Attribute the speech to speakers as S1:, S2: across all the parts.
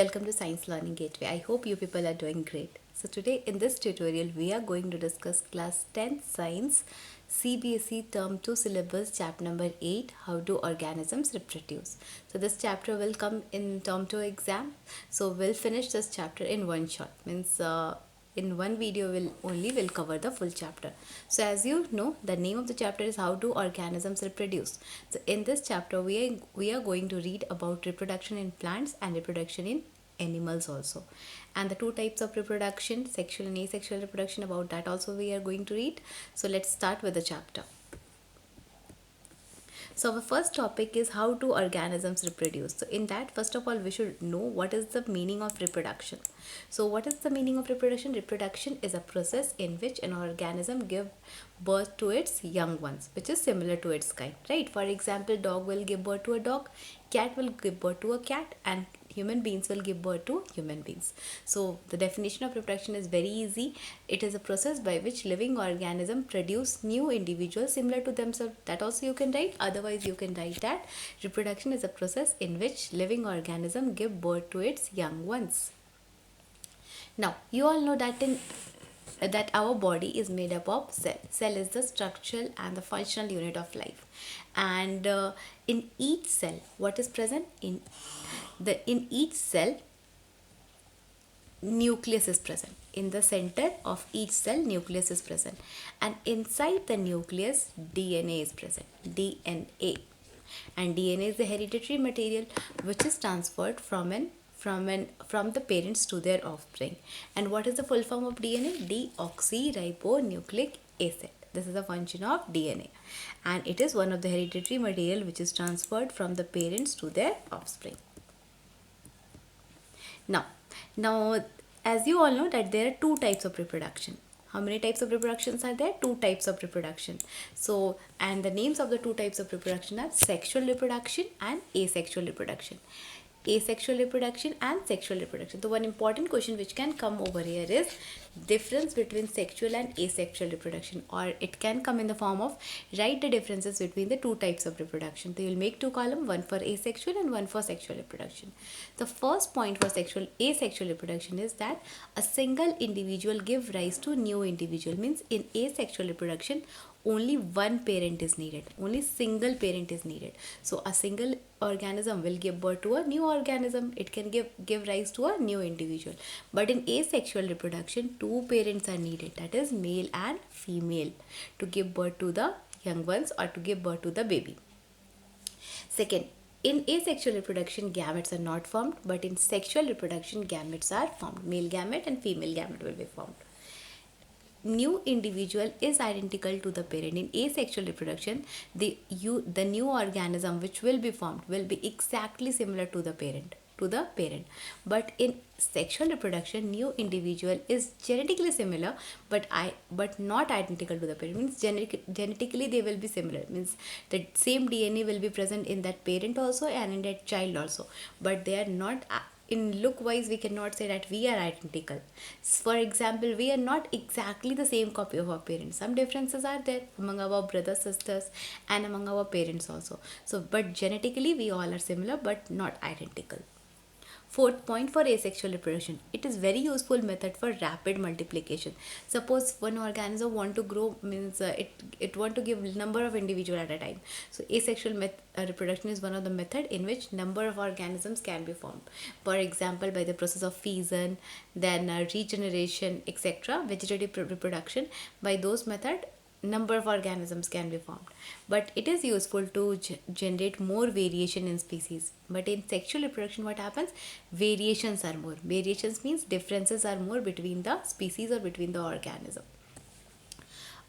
S1: Welcome to Science Learning Gateway. I hope you people are doing great. So today in this tutorial we are going to discuss class 10 science CBSE term 2 syllabus chapter number 8, how do organisms reproduce. So this chapter will come in term 2 exam. So we'll finish this chapter in one shot, means in one video will cover the full chapter. So as you know, the name of the chapter is how do organisms reproduce. So in this chapter we are going to read about reproduction in plants and reproduction in animals also, and the two types of reproduction, sexual and asexual reproduction, about that also we are going to read. So let's start with the chapter. So our first topic is how do organisms reproduce. So in that, first of all, we should know what is the meaning of reproduction. So what is the meaning of reproduction? Reproduction is a process in which an organism gives birth to its young ones, which is similar to its kind, right? For example, dog will give birth to a dog, cat will give birth to a cat, and human beings will give birth to human beings. So the definition of reproduction is very easy. It is a process by which living organism produce new individuals similar to themselves. That also you can write. Otherwise you can write that reproduction is a process in which living organism give birth to its young ones. Now you all know that our body is made up of cell. Cell is the structural and the functional unit of life, and in each cell, what is present in each cell, nucleus is present. In the center of each cell, nucleus is present, and inside the nucleus, DNA is present. DNA, and DNA is the hereditary material which is transferred from the parents to their offspring. And what is the full form of DNA? Deoxyribonucleic acid. This is the function of DNA, and it is one of the hereditary material which is transferred from the parents to their offspring. Now, as you all know that there are two types of reproduction. How many types of reproductions are there? Two types of reproduction. So, and the names of the two types of reproduction are sexual reproduction and asexual reproduction. Asexual reproduction and sexual reproduction. So one important question which can come over here is difference between sexual and asexual reproduction, or it can come in the form of write the differences between the two types of reproduction. So you will make two columns, one for asexual and one for sexual reproduction. The first point for asexual reproduction is that a single individual give rise to new individual. Means in asexual reproduction only one parent is needed, only single parent is needed. So a single organism will give birth to a new organism, it can give rise to a new individual. But in asexual reproduction, two parents are needed, that is male and female, to give birth to the young ones or to give birth to the baby. Second, in asexual reproduction, gametes are not formed, but in sexual reproduction, gametes are formed. Male gamete and female gamete will be formed. New individual is identical to the parent. In asexual reproduction, the new organism which will be formed will be exactly similar to the parent. But in sexual reproduction, new individual is genetically similar, but not identical to the parent. Means genetically they will be similar. Means the same DNA will be present in that parent also and in that child also, but they are not. In look wise, we cannot say that we are identical. For example, we are not exactly the same copy of our parents. Some differences are there among our brothers, sisters, and among our parents also. So, but genetically we all are similar but not identical. Fourth point for asexual reproduction. It is very useful method for rapid multiplication. Suppose one organism want to grow, means it want to give number of individual at a time. So asexual reproduction is one of the method in which number of organisms can be formed. For example, by the process of fission, then regeneration, etc. Vegetative reproduction. By those method, number of organisms can be formed, but it is useful to generate more variation in species. But in sexual reproduction, what happens? Variations are more. Variations means differences are more between the species or between the organism.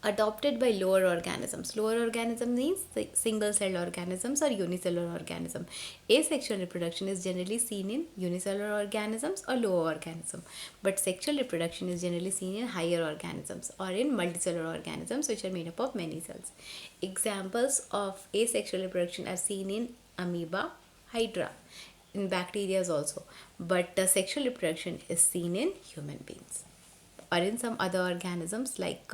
S1: Adopted by lower organisms. Lower organism means single cell organisms or unicellular organism. Asexual reproduction is generally seen in unicellular organisms or lower organisms, but sexual reproduction is generally seen in higher organisms or in multicellular organisms which are made up of many cells. Examples of asexual reproduction are seen in amoeba, hydra, in bacteria also, but the sexual reproduction is seen in human beings or in some other organisms like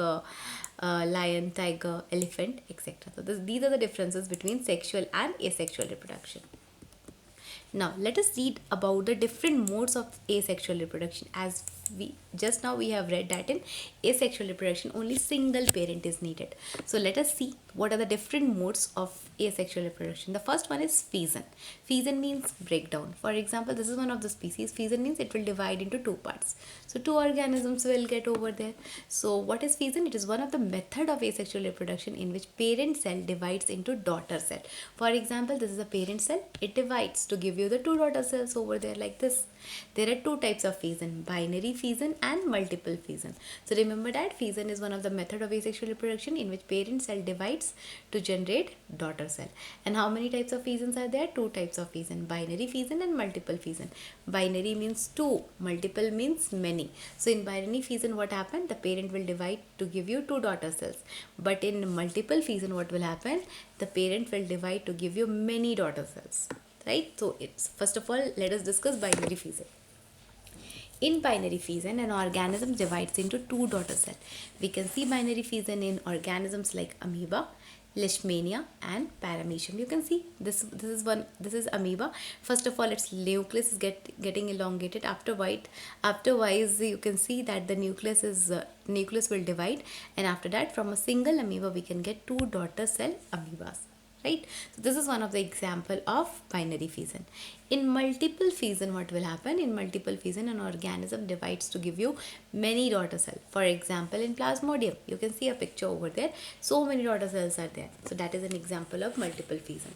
S1: lion, tiger, elephant, etc. So these are the differences between sexual and asexual reproduction. Now let us read about the different modes of asexual reproduction. As we just now we have read that in asexual reproduction only single parent is needed. So let us see what are the different modes of asexual reproduction. The first one is fission. Fission means breakdown. For example, this is one of the species. Fission means it will divide into two parts. So two organisms will get over there. So what is fission? It is one of the method of asexual reproduction in which parent cell divides into daughter cell. For example, this is a parent cell. It divides to give you the two daughter cells over there like this. There are two types of fission: binary fission and multiple fission. So remember that fission is one of the method of asexual reproduction in which parent cell divides to generate daughter cell. And how many types of fissions are there? Two types of fission: binary fission and multiple fission. Binary means two, multiple means many. So in binary fission, what happened? The parent will divide to give you two daughter cells. But in multiple fission, what will happen? The parent will divide to give you many daughter cells. Right? So it's first of all, let us discuss binary fission. In binary fission, an organism divides into two daughter cells. We can see binary fission in organisms like amoeba, leishmania, and paramecium. You can see this is one. This is amoeba. First of all, its nucleus is getting elongated. Afterwards, you can see that the nucleus will divide, and after that, from a single amoeba, we can get two daughter cell amoebas. Right, so this is one of the example of binary fission. In multiple fission, what will happen? In multiple fission, an organism divides to give you many daughter cells. For example, in plasmodium, you can see a picture over there. So many daughter cells are there. So that is an example of multiple fission.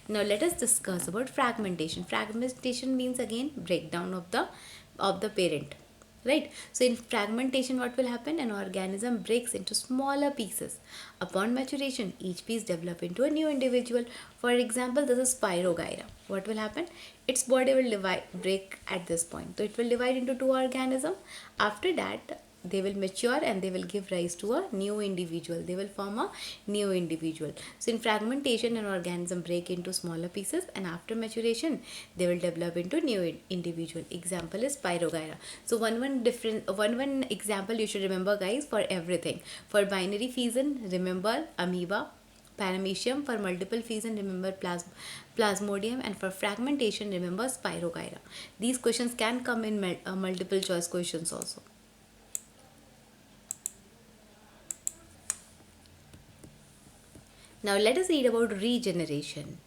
S1: Now let us discuss about fragmentation. Fragmentation means again breakdown of the parent. Right, so in fragmentation, what will happen? An organism breaks into smaller pieces. Upon maturation, each piece develops into a new individual. For example, this is Spirogyra. What will happen? Its body will break at this point. So it will divide into two organisms. After that, they will mature and they will give rise to a new individual. They will form a new individual. So in fragmentation, an organism break into smaller pieces, and after maturation they will develop into new individual. Example is Spirogyra. So one example you should remember, guys, for everything. For binary fission, remember amoeba. Paramecium. For multiple fission, remember plasmodium, and for fragmentation, remember Spirogyra. These questions can come in multiple choice questions also. Now let us read about regeneration.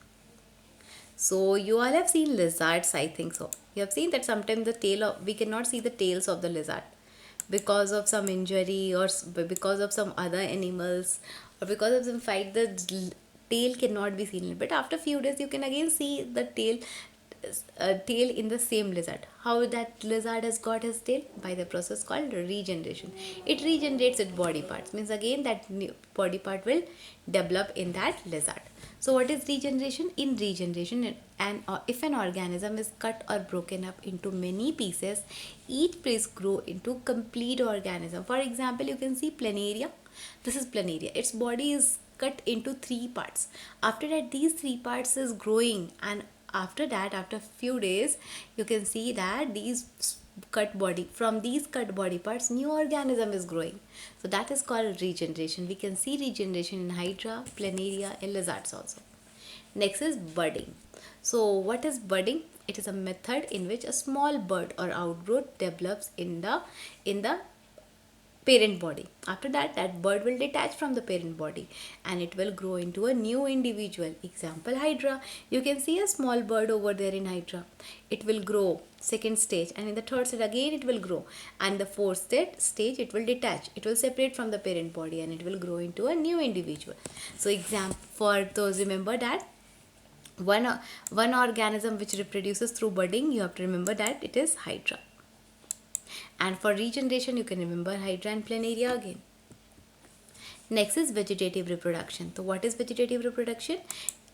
S1: So you all have seen lizards, I think so. You have seen that sometimes we cannot see the tails of the lizard because of some injury or because of some other animals or because of some fight. The tail cannot be seen, but after few days you can again see the tail in the same lizard. How that lizard has got his tail? By the process called regeneration. It regenerates its body parts, means again that new body part will develop in that lizard. So what is regeneration? In regeneration, if an organism is cut or broken up into many pieces, each piece grow into complete organism. For example, you can see planaria. This is planaria. Its body is cut into three parts. After that, these three parts is growing, and after that, after few days, you can see that these cut body parts, new organism is growing. So that is called regeneration. We can see regeneration in hydra, planaria, and lizards also. Next is budding. So what is budding? It is a method in which a small bud or outgrowth develops in the parent body. After that, that bud will detach from the parent body and it will grow into a new individual. Example, hydra. You can see a small bud over there in hydra. It will grow second stage, and in the third stage again it will grow, and the fourth stage it will detach. It will separate from the parent body and it will grow into a new individual. So example, for those remember that one organism which reproduces through budding, you have to remember that it is hydra. And for regeneration, you can remember hydra and planaria again. Next is vegetative reproduction. So what is vegetative reproduction?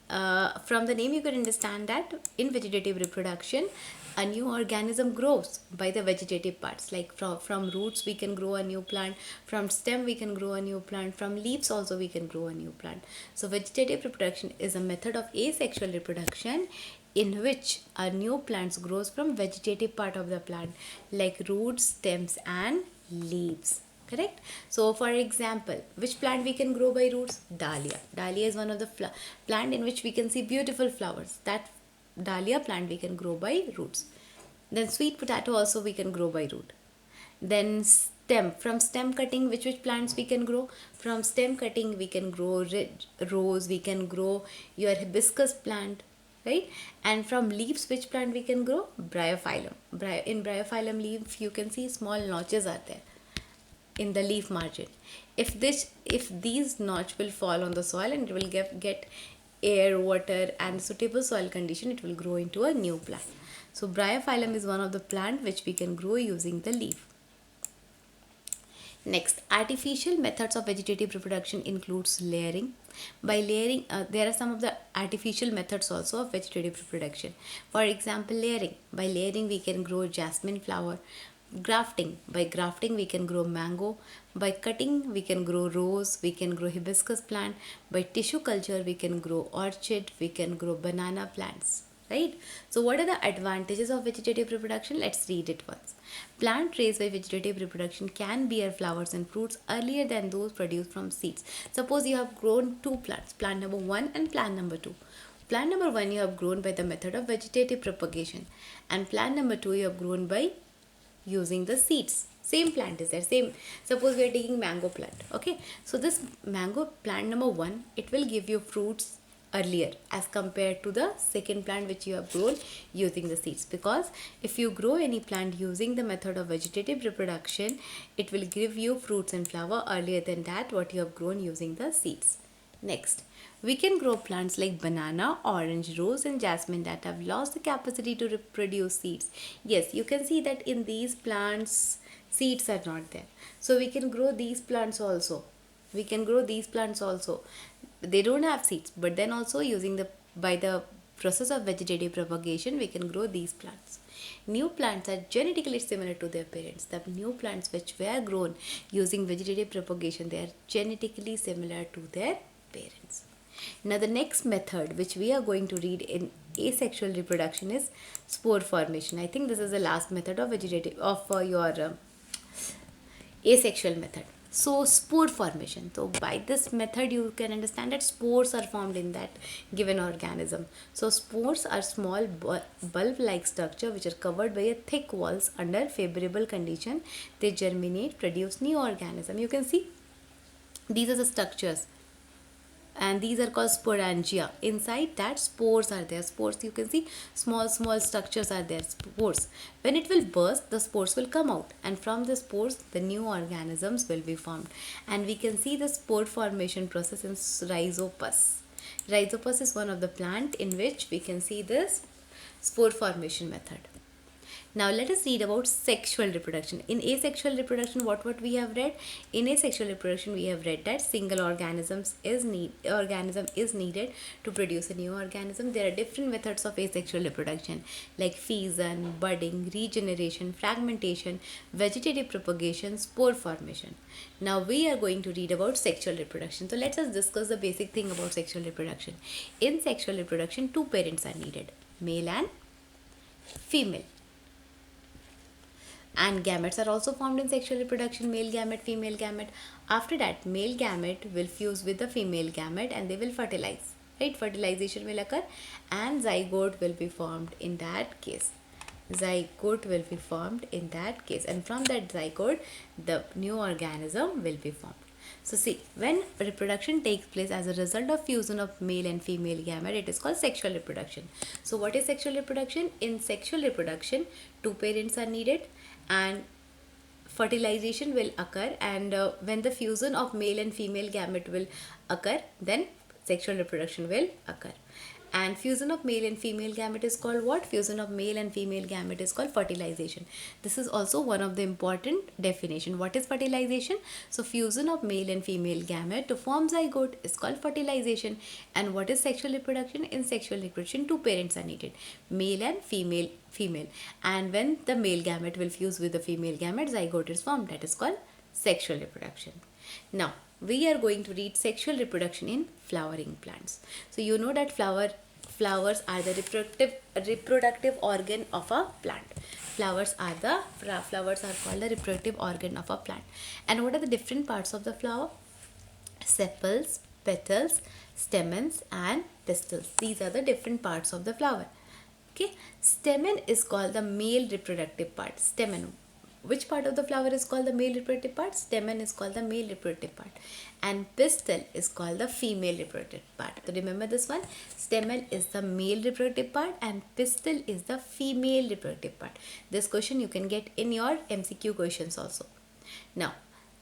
S1: From the name you can understand that in vegetative reproduction, a new organism grows by the vegetative parts. Like from roots we can grow a new plant, from stem we can grow a new plant, from leaves also we can grow a new plant. So vegetative reproduction is a method of asexual reproduction in which a new plant grows from vegetative part of the plant, like roots, stems and leaves. Correct? So for example, which plant we can grow by roots? Dahlia. Dahlia is one of the plant in which we can see beautiful flowers. That dahlia plant we can grow by roots. Then sweet potato also we can grow by root. Then stem, from stem cutting, which plants we can grow? From stem cutting we can grow rose, we can grow your hibiscus plant, right? And from leaves, which plant we can grow? Bryophyllum. In bryophyllum leaf you can see small notches are there in the leaf margin. If these notch will fall on the soil and it will get air, water and suitable soil condition, it will grow into a new plant. So bryophyllum is one of the plant which we can grow using the leaf. Next, artificial methods of vegetative reproduction includes layering. By layering, there are some of the artificial methods also of vegetative reproduction. For example, layering. By layering, we can grow jasmine flower. Grafting. By grafting, we can grow mango. By cutting, we can grow rose. We can grow hibiscus plant. By tissue culture, we can grow orchid. We can grow banana plants. Right? So what are the advantages of vegetative reproduction? Let's read it once. Plant raised by vegetative reproduction can bear flowers and fruits earlier than those produced from seeds. Suppose you have grown two plants, plant number 1 and plant number 2. Plant number 1 you have grown by the method of vegetative propagation, and plant number 2 you have grown by using the seeds. Same plant is there, same. Suppose we are taking mango plant. Okay, so this mango plant number 1, it will give you fruits earlier as compared to the second plant which you have grown using the seeds, because if you grow any plant using the method of vegetative reproduction, it will give you fruits and flower earlier than that what you have grown using the seeds. Next, we can grow plants like banana, orange, rose and jasmine that have lost the capacity to reproduce seeds. Yes, you can see that in these plants seeds are not there, so we can grow these plants also. They don't have seeds, but then also using by the process of vegetative propagation we can grow these plants. New plants are genetically similar to their parents. The new plants which were grown using vegetative propagation, they are genetically similar to their parents. Now the next method which we are going to read in asexual reproduction is spore formation. I think this is the last method of your asexual method. So spore formation. So by this method you can understand that spores are formed in that given organism. So spores are small bulb-like structure which are covered by a thick walls. Under favorable condition they germinate, produce new organism. You can see these are the structures, and these are called sporangia. Inside that spores are there. Spores, you can see small structures are there, spores. When it will burst, the spores will come out, and from the spores the new organisms will be formed. And we can see the spore formation process in rhizopus. Rhizopus is one of the plant in which we can see this spore formation method. Now let us read about sexual reproduction. In asexual reproduction, what we have read? In asexual reproduction, we have read that single organism is needed to produce a new organism. There are different methods of asexual reproduction like fission, budding, regeneration, fragmentation, vegetative propagation, spore formation. Now we are going to read about sexual reproduction. So let us discuss the basic thing about sexual reproduction. In sexual reproduction, two parents are needed, male and female. And gametes are also formed in sexual reproduction, male gamete, female gamete. After that, male gamete will fuse with the female gamete and they will fertilize, right? Fertilization will occur and zygote will be formed in that case. Zygote will be formed in that case, and from that zygote the new organism will be formed. So see, when reproduction takes place as a result of fusion of male and female gamete, it is called sexual reproduction. So what is sexual reproduction? In sexual reproduction, two parents are needed and fertilization will occur, and when the fusion of male and female gamete will occur, then sexual reproduction will occur. And fusion of male and female gamete is called what? Fusion of male and female gamete is called fertilization. This is also one of the important definition. What is fertilization? So fusion of male and female gamete to form zygote is called fertilization. And what is sexual reproduction? In sexual reproduction, two parents are needed, male and female. And when the male gamete will fuse with the female gamete, zygote is formed. That is called sexual reproduction. Now we are going to read sexual reproduction in flowering plants. So you know that flowers are the reproductive organ of a plant. Flowers are called the reproductive organ of a plant. And what are the different parts of the flower? Sepals, petals, stamens and pistils. These are the different parts of the flower. Okay, stamen is called the male reproductive part. Stamen. Which part of the flower is called the male reproductive part? Stamen is called the male reproductive part. And pistil is called the female reproductive part. So remember this one. Stamen is the male reproductive part and pistil is the female reproductive part. This question you can get in your MCQ questions also. Now,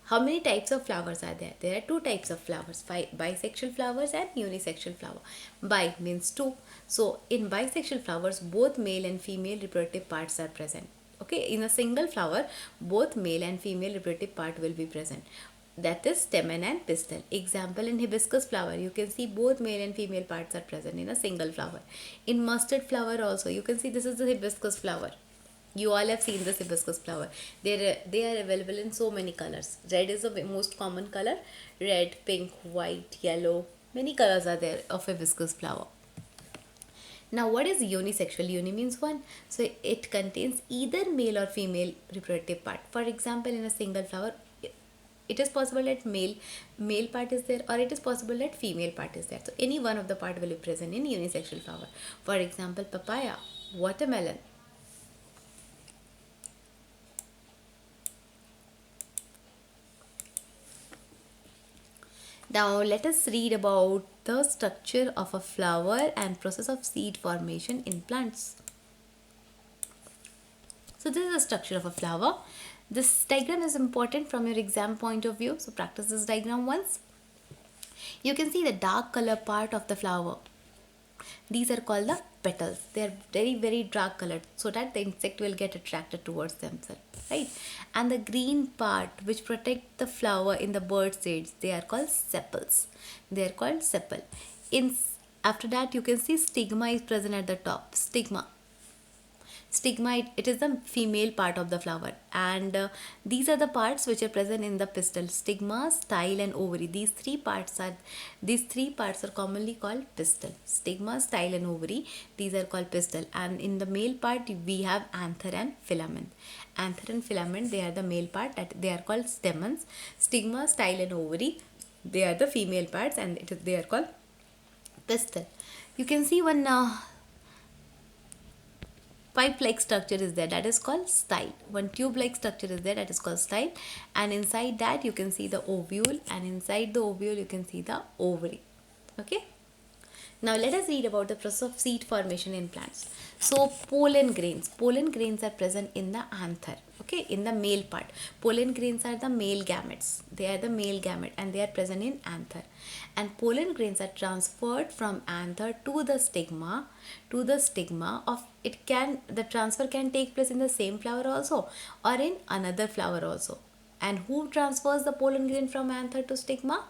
S1: how many types of flowers are there? There are two types of flowers, bisexual flowers and unisexual flower. Bi means two. So in bisexual flowers, both male and female reproductive parts are present. Okay, in a single flower, both male and female reproductive part will be present. That is stamen and pistil. Example, in hibiscus flower, you can see both male and female parts are present in a single flower. In mustard flower also, you can see this is the hibiscus flower. You all have seen this hibiscus flower. They are available in so many colors. Red is the most common color. Red, pink, white, yellow. Many colors are there of hibiscus flower. Now, what is unisexual? Uni means one. So, it contains either male or female reproductive part. For example, in a single flower, it is possible that male part is there, or it is possible that female part is there. So, any one of the part will be present in unisexual flower. For example, papaya, watermelon. Now let us read about the structure of a flower and process of seed formation in plants. So this is the structure of a flower. This diagram is important from your exam point of view. So practice this diagram once. You can see the dark color part of the flower. These are called the petals. They are very dark colored so that the insect will get attracted towards themselves, right? And the green part which protect the flower in the bird seeds, they are called sepals. They are called sepal. In After that, you can see stigma is present at the top. Stigma, it is the female part of the flower, and these are the parts which are present in the pistil: stigma, style and ovary. These three parts are commonly called pistil: stigma, style and ovary. These are called pistil. And in the male part we have anther and filament. Anther and filament, they are the male part, that they are called stamens. Stigma, style and ovary, they are the female parts, and they are called pistil. You can see one pipe-like structure is there, that is called style. One tube-like structure is there, that is called style. And inside that you can see the ovule, and inside the ovule you can see the ovary. Okay. Now let us read about the process of seed formation in plants. So pollen grains are present in the anther. Okay, in the male part. Pollen grains are the male gametes. They are the male gamete and they are present in anther. And pollen grains are transferred from anther to the stigma. The transfer can take place in the same flower also or in another flower also. And who transfers the pollen grain from anther to stigma?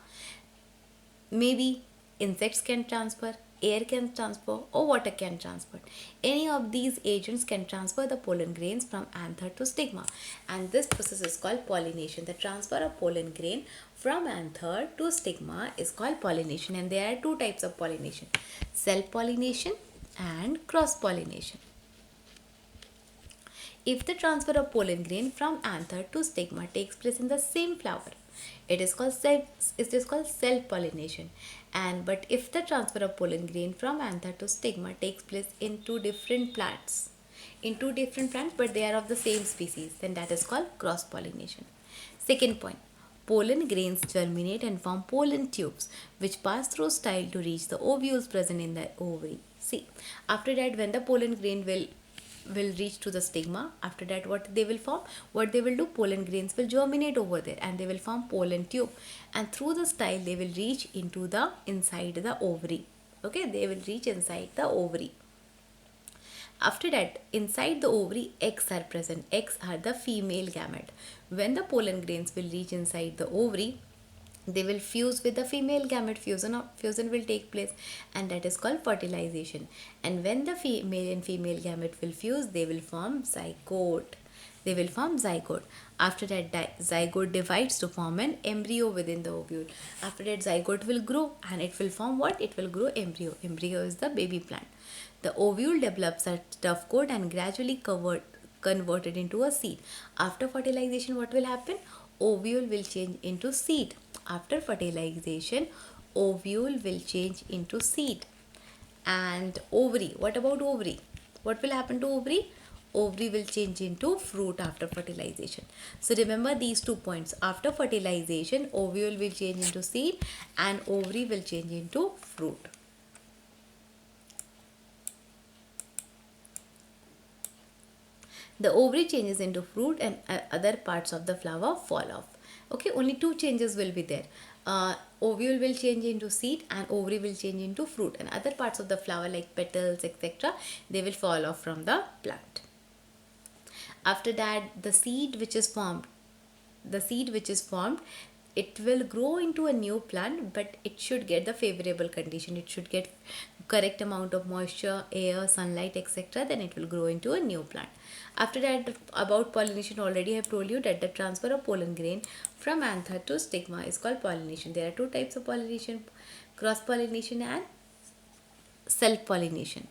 S1: Maybe insects can transfer, air can transfer, or water can transfer. Any of these agents can transfer the pollen grains from anther to stigma, and this process is called pollination. The transfer of pollen grain from anther to stigma is called pollination, and there are two types of pollination: self-pollination and cross-pollination. If the transfer of pollen grain from anther to stigma takes place in the same flower, it is called self-pollination. But if the transfer of pollen grain from anther to stigma takes place in two different plants, but they are of the same species, then that is called cross-pollination. Second point, pollen grains germinate and form pollen tubes which pass through style to reach the ovules present in the ovary. See, after that, when the pollen grain will reach to the stigma, after that what they will do, pollen grains will germinate over there and they will form pollen tube, and through the style they will reach into the inside the ovary. Okay, they will reach inside the ovary. After that, inside the ovary, eggs are present. Eggs are the female gamete. When the pollen grains will reach inside the ovary, they will fuse with the female gamete. Fusion will take place, and that is called fertilization. And when the male and female gamete will fuse, they will form zygote. After that, zygote divides to form an embryo within the ovule. After that, zygote will grow and it will form what? It will grow embryo. Embryo is the baby plant. The ovule develops a tough coat and gradually converted into a seed. After fertilization, what will happen? Ovule will change into seed. After fertilization, ovule will change into seed. And ovary, what about ovary? What will happen to ovary? Ovary will change into fruit after fertilization. So remember these 2 points. After fertilization, ovule will change into seed and ovary will change into fruit. The ovary changes into fruit and other parts of the flower fall off. Okay, only 2 changes will be there. Ovule will change into seed and ovary will change into fruit, and other parts of the flower like petals, etc., they will fall off from the plant. After that, the seed which is formed, it will grow into a new plant, but it should get the favorable condition. It should get correct amount of moisture, air, sunlight, etc., then it will grow into a new plant. After that, about pollination, already I have told you that the transfer of pollen grain from anther to stigma is called pollination. There are 2 types of pollination: cross pollination and self pollination.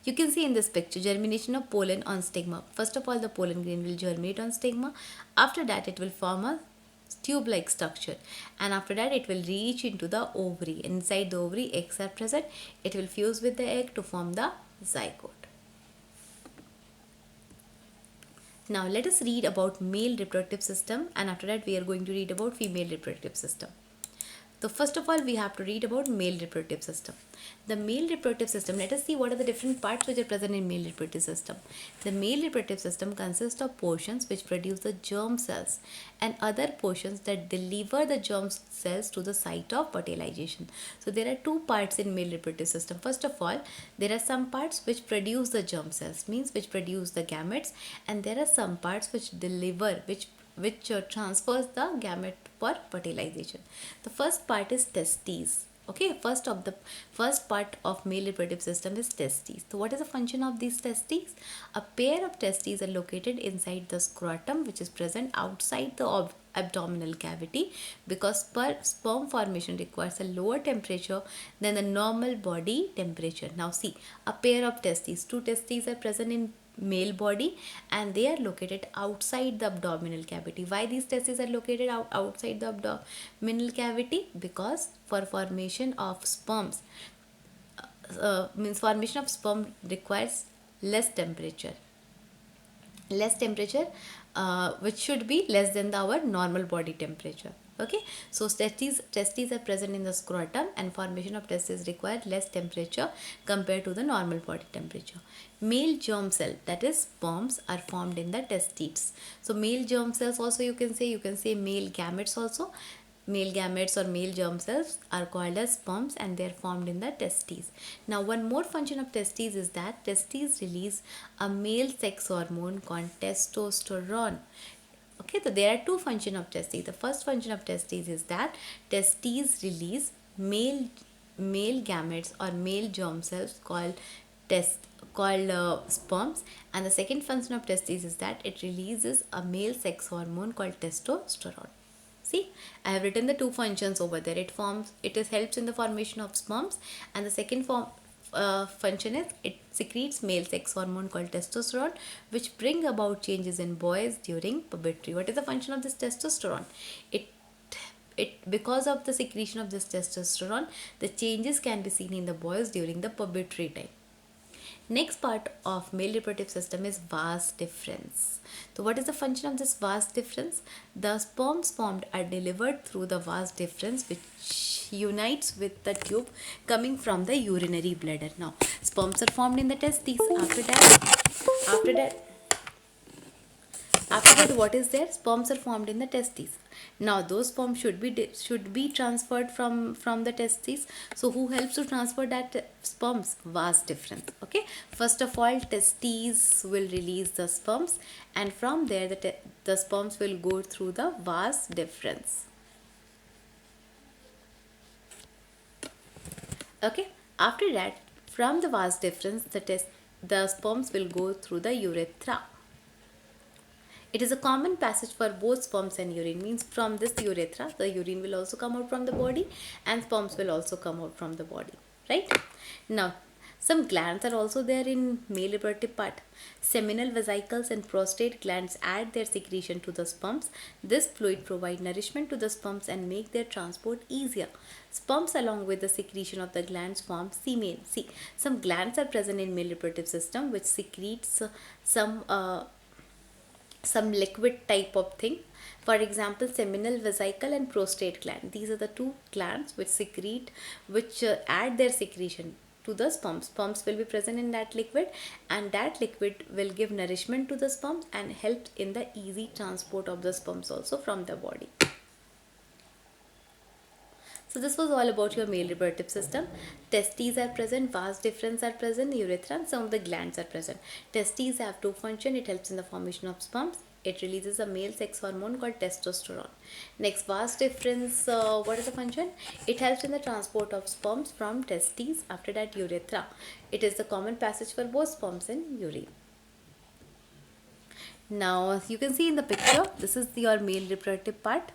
S1: You can see in this picture germination of pollen on stigma. First of all, the pollen grain will germinate on stigma. After that, it will form a tube-like structure, and after that it will reach into the ovary. Inside the ovary, eggs are present. It will fuse with the egg to form the zygote. Now let us read about male reproductive system, and after that we are going to read about female reproductive system. So first of all, we have to read about male reproductive system. The male reproductive system, let us see what are the different parts which are present in male reproductive system. The male reproductive system consists of portions which produce the germ cells and other portions that deliver the germ cells to the site of fertilization. So there are 2 parts in male reproductive system. First of all, there are some parts which produce the germ cells, means which produce the gametes, and there are some parts which deliver, which transfers the gamete for fertilization. The first part is testes. Okay, first part of male reproductive system is testes. So what is the function of these testes? A pair of testes are located inside the scrotum, which is present outside the abdominal cavity, because sperm formation requires a lower temperature than the normal body temperature. Now see, a pair of testes, 2 testes are present in male body and they are located outside the abdominal cavity. Why these testes are located outside the abdominal cavity? Because for formation of sperms, formation of sperm requires less temperature, which should be less than our normal body temperature. Okay, so testes are present in the scrotum, and formation of testes require less temperature compared to the normal body temperature. Male germ cell, that is sperms, are formed in the testes. So male germ cells also, you can say male gametes also. Male gametes or male germ cells are called as sperms, and they are formed in the testes. Now one more function of testes is that testes release a male sex hormone called testosterone. Okay, so there are 2 functions of testes. The first function of testes is that testes release male gametes or male germ cells called sperms, and the second function of testes is that it releases a male sex hormone called testosterone. See, I have written the 2 functions over there. It helps in the formation of sperms, and the second function is it secretes male sex hormone called testosterone, which bring about changes in boys during puberty. What is the function of this testosterone? Because of the secretion of this testosterone, the changes can be seen in the boys during the puberty time. Next part of male reproductive system is vas deferens. So what is the function of this vas deferens? The sperms formed are delivered through the vas deferens, which unites with the tube coming from the urinary bladder. Now sperms are formed in the testes. After that, what is there? Sperms are formed in the testes. Now those sperms should be transferred from the testes. So who helps to transfer that sperms? Vas deferens. Okay, first of all, testes will release the sperms, and from there the sperms will go through the vas deferens. Okay, after that, from the vas deferens, the sperms will go through the urethra. It is a common passage for both sperms and urine. Means from this urethra, the urine will also come out from the body, and sperms will also come out from the body. Right? Now, Some glands are also there in male reproductive part. Seminal vesicles and prostate glands add their secretion to the sperms. This fluid provides nourishment to the sperms and make their transport easier. Sperms along with the secretion of the glands form semen. See, some glands are present in male reproductive system which secretes some some liquid type of thing. For example, seminal vesicle and prostate gland. These are the two glands which secrete, which add their secretion to the sperms. Sperms will be present in that liquid, and that liquid will give nourishment to the sperms and help in the easy transport of the sperms also from the body. So this was all about your male reproductive system. Testes are present, vas deferens are present, urethra, and some of the glands are present. Testes have two functions. It helps in the formation of sperms. It releases a male sex hormone called testosterone. Next, vas deferens, what is the function? It helps in the transport of sperms from testes. After that, urethra. It is the common passage for both sperms and urine. Now, you can see in the picture, this is your male reproductive part.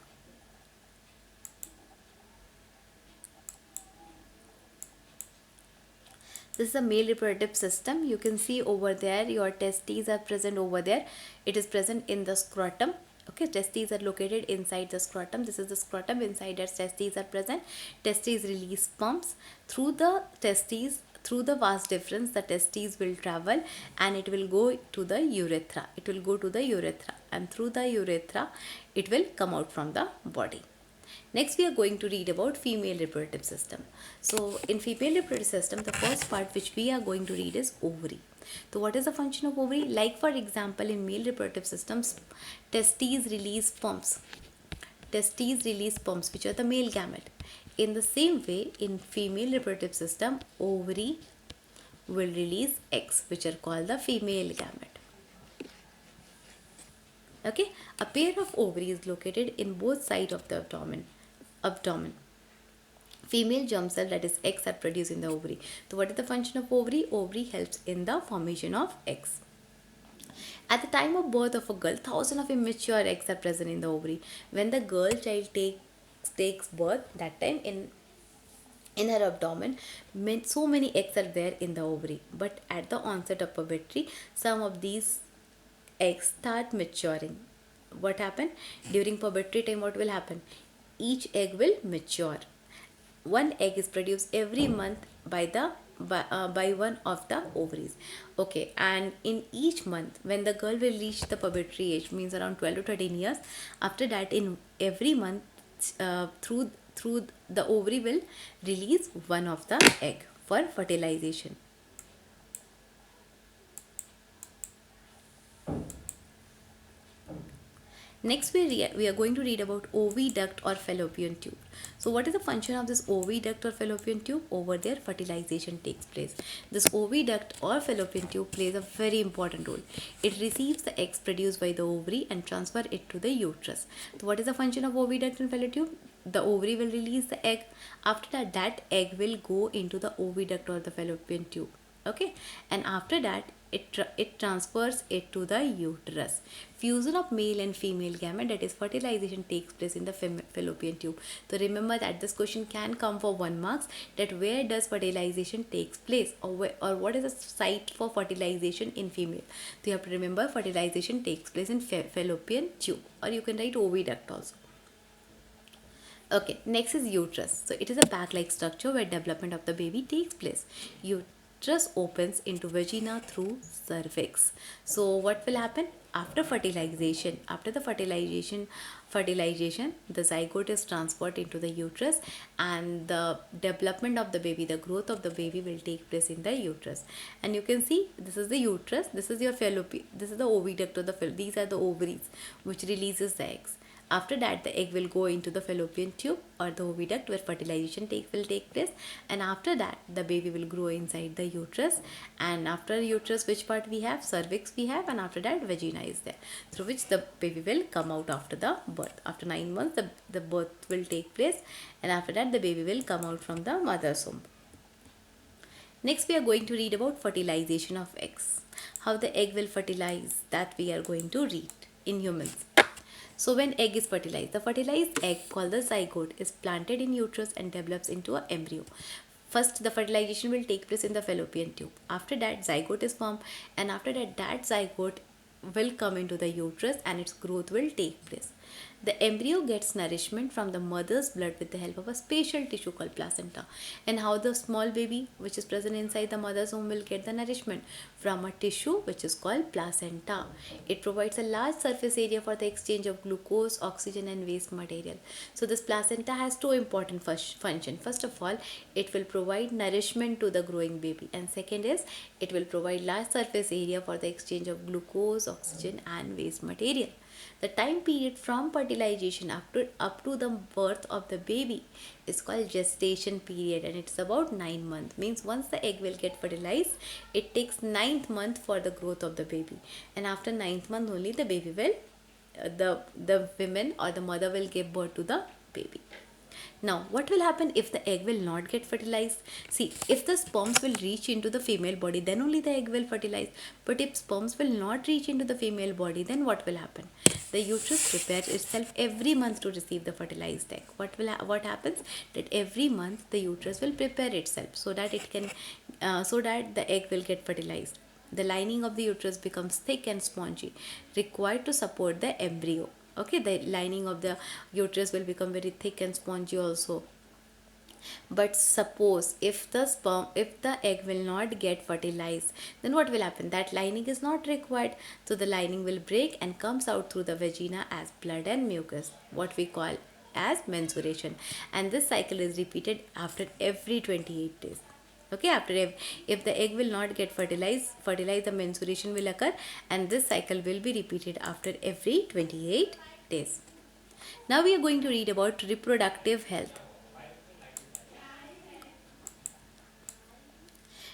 S1: This is a male reproductive system. You can see over there your testes are present over there. It is present in the scrotum. Okay, testes are located inside the scrotum. This is the scrotum. Inside that testes are present. Testes release sperms through the testes. Through the vas deferens, the testes will travel and it will go to the urethra. It will go to the urethra, and through the urethra it will come out from the body. Next, we are going to read about female reproductive system. So in female reproductive system, the first part which we are going to read is ovary. So what is the function of ovary? Like for example, in male reproductive systems, testes release sperms. Testes release sperms, which are the male gamete. In the same way, in female reproductive system, ovary will release eggs, which are called the female gamete. Okay, a pair of ovaries is located in both sides of the abdomen. Female germ cell, that is eggs, are produced in the ovary. So what is the function of ovary? Ovary helps in the formation of eggs. At the time of birth of a girl, thousands of immature eggs are present in the ovary. When the girl child takes birth, that time in her abdomen, so many eggs are there in the ovary. But at the onset of puberty, some of these eggs start maturing. What happened during puberty time? What will happen? Each egg will mature. One egg is produced every month by one of the ovaries. Okay, and in each month, when the girl will reach the puberty age, means around 12 to 13 years, after that, in every month, through the ovary will release one of the egg for fertilization. Next, we are going to read about oviduct or fallopian tube. So what is the function of this oviduct or fallopian tube? Over there, fertilization takes place. This oviduct or fallopian tube plays a very important role. It receives the eggs produced by the ovary and transfer it to the uterus. So what is the function of oviduct and fallopian tube? The ovary will release the egg. After that, that egg will go into the oviduct or the fallopian tube. Okay, and after that, it transfers it to the uterus. Fusion of male and female gamete, that is fertilization, takes place in the fallopian tube. So remember that this question can come for 1 marks, that where does fertilization takes place, or what is the site for fertilization in female. So you have to remember fertilization takes place in fallopian tube, or you can write oviduct also. Okay, next is uterus. So it is a bag-like structure where development of the baby takes place. Uterus opens into vagina through cervix. So what will happen after fertilization? After the fertilization, the zygote is transferred into the uterus, and the development of the baby, the growth of the baby, will take place in the uterus. And you can see this is the uterus, this is your fallopian, this is the oviduct of the these are the ovaries which releases the eggs. After that, the egg will go into the fallopian tube or the oviduct where fertilization will take place, and after that the baby will grow inside the uterus. And after uterus, which part we have? Cervix we have, and after that vagina is there, through which the baby will come out after the birth. After 9 months, the birth will take place, and after that the baby will come out from the mother's womb. Next, we are going to read about fertilization of eggs. How the egg will fertilize, that we are going to read in humans. So when egg is fertilized, the fertilized egg called the zygote is planted in uterus and develops into an embryo. First, the fertilization will take place in the fallopian tube. After that, zygote is formed, and after that, that zygote will come into the uterus and its growth will take place. The embryo gets nourishment from the mother's blood with the help of a special tissue called placenta. And how the small baby which is present inside the mother's womb will get the nourishment from a tissue which is called placenta. It provides a large surface area for the exchange of glucose, oxygen and waste material. So this placenta has two important function. First of all, it will provide nourishment to the growing baby, and second is it will provide large surface area for the exchange of glucose, oxygen and waste material. The time period from fertilization up to the birth of the baby is called gestation period, and it's about 9 months. Means once the egg will get fertilized, it takes ninth month for the growth of the baby, and after ninth month only the baby will the women or the mother will give birth to the baby. Now, what will happen if the egg will not get fertilized? See, if the sperms will reach into the female body, then only the egg will fertilize. But if sperms will not reach into the female body, then what will happen? The uterus prepares itself every month to receive the fertilized egg. What happens? That every month the uterus will prepare itself so that so that the egg will get fertilized. The lining of the uterus becomes thick and spongy, required to support the embryo. Okay, the lining of the uterus will become very thick and spongy also. But suppose if the egg will not get fertilized, then what will happen? That lining is not required, so the lining will break and comes out through the vagina as blood and mucus, what we call as menstruation. And this cycle is repeated after every 28 days. Okay, after if the egg will not get fertilized, the menstruation will occur, and this cycle will be repeated after every 28 days. Now we are going to read about reproductive health.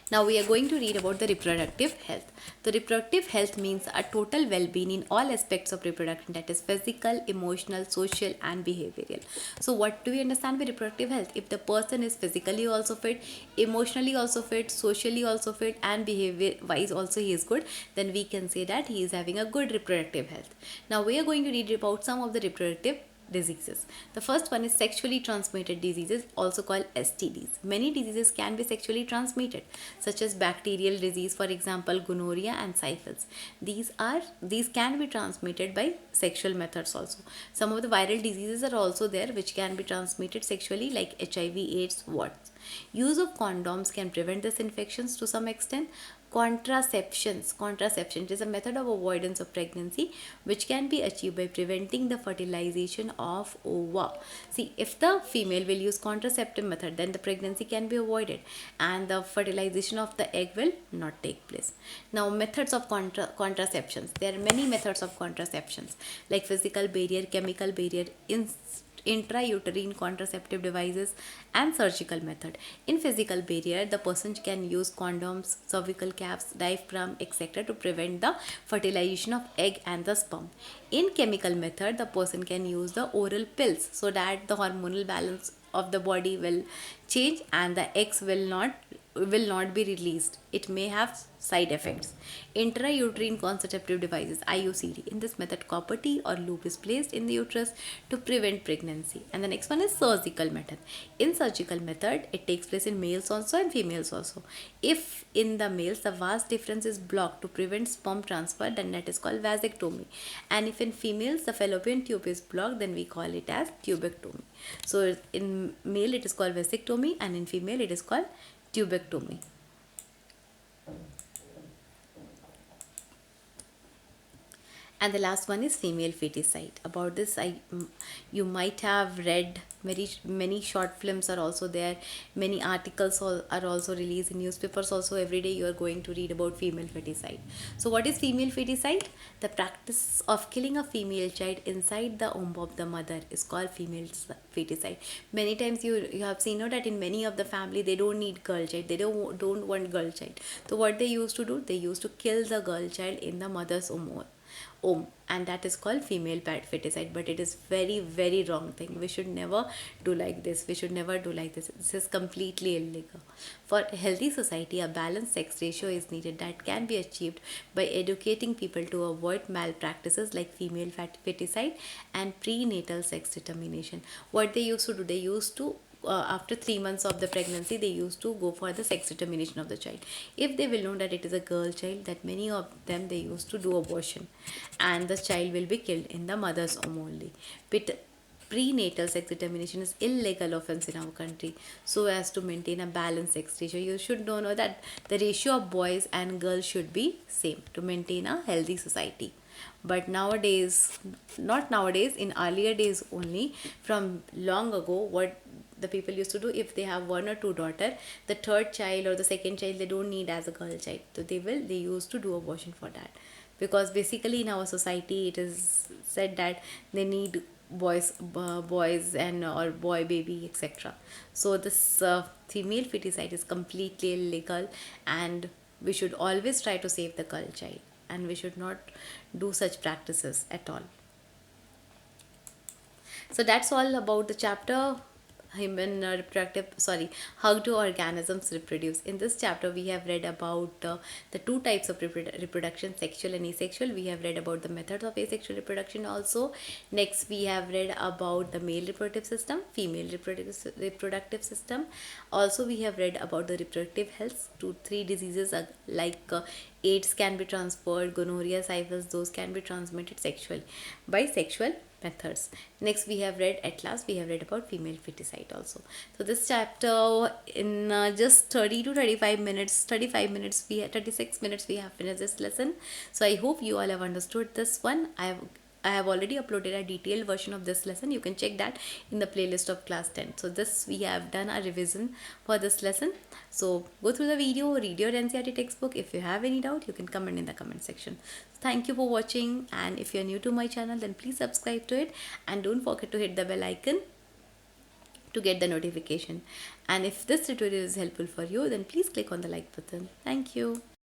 S1: Now we are going to read about the reproductive health. The reproductive health means a total well-being in all aspects of reproduction, that is physical, emotional, social and behavioral. So what do we understand by reproductive health? If the person is physically also fit, emotionally also fit, socially also fit and behavior wise also he is good, then we can say that he is having a good reproductive health. Now we are going to read about some of the reproductive diseases. The first one is sexually transmitted diseases, also called STDs. Many diseases can be sexually transmitted, such as bacterial disease, for example gonorrhea and syphilis. These can be transmitted by sexual methods also. Some of the viral diseases are also there which can be transmitted sexually, like HIV, AIDS, warts. Use of condoms can prevent these infections to some extent. Contraception is a method of avoidance of pregnancy which can be achieved by preventing the fertilization of ova. See, if the female will use contraceptive method, then the pregnancy can be avoided and the fertilization of the egg will not take place. Now, methods of contraceptions. There are many methods of contraceptions, like physical barrier, chemical barrier, intrauterine contraceptive devices and surgical method. In physical barrier, the person can use condoms, cervical caps, diaphragm, etc. to prevent the fertilization of egg and the sperm. In chemical method, the person can use the oral pills so that the hormonal balance of the body will change and the eggs will not be released. It may have side effects. Intrauterine contraceptive devices, IUCD. In this method, copper T or loop is placed in the uterus to prevent pregnancy. And the next one is surgical method. In surgical method, it takes place in males also and females also. If in the males the vas deferens is blocked to prevent sperm transfer, then that is called vasectomy. And if in females the fallopian tube is blocked, then we call it as tubectomy. So in male it is called vasectomy and in female it is called tubectomy. And the last one is female feticide. About this, you might have read many short films are also there. Many articles are also released in newspapers. Also, every day you are going to read about female feticide. So, what is female feticide? The practice of killing a female child inside the womb of the mother is called female feticide. Many times you have seen that in many of the family they don't need girl child. They don't want girl child. So, what they used to do? They used to kill the girl child in the mother's womb, and that is called female feticide. But it is very, very wrong thing. We should never do like this. This is completely illegal. For a healthy society, a balanced sex ratio is needed that can be achieved by educating people to avoid malpractices like female feticide and prenatal sex determination. What they used to do, they used to after 3 months of the pregnancy, they used to go for the sex determination of the child. If they will know that it is a girl child, that many of them, they used to do abortion, and the child will be killed in the mother's womb only. But prenatal sex determination is illegal offense in our country. So as to maintain a balanced sex ratio, you should know that the ratio of boys and girls should be same to maintain a healthy society. But nowadays, not nowadays, in earlier days only, from long ago, what the people used to do, if they have one or two daughter, the third child or the second child, they don't need as a girl child, so they used to do abortion for that. Because basically in our society it is said that they need boys and or boy baby, etc. So this female feticide is completely illegal, and we should always try to save the girl child, and we should not do such practices at all. So that's all about the chapter human reproductive, sorry, how do organisms reproduce. In this chapter we have read about the two types of reproduction, sexual and asexual. We have read about the methods of asexual reproduction also. Next we have read about the male reproductive system, female reproductive system. Also we have read about the reproductive health. 2 3 diseases like AIDS can be transferred, gonorrhea, syphilis, those can be transmitted sexually by sexual methods. Next we have read, at last we have read about female feticide also. So this chapter in just 30 to 35 minutes, 35 minutes, we have 36 minutes, we have finished this lesson. So I hope you all have understood this one. I have already uploaded a detailed version of this lesson. You can check that in the playlist of class 10. So this, we have done a revision for this lesson. So go through the video, read your NCERT textbook. If you have any doubt, you can comment in the comment section. Thank you for watching, and if you are new to my channel, then please subscribe to it, and don't forget to hit the bell icon to get the notification. And if this tutorial is helpful for you, then please click on the like button. Thank you.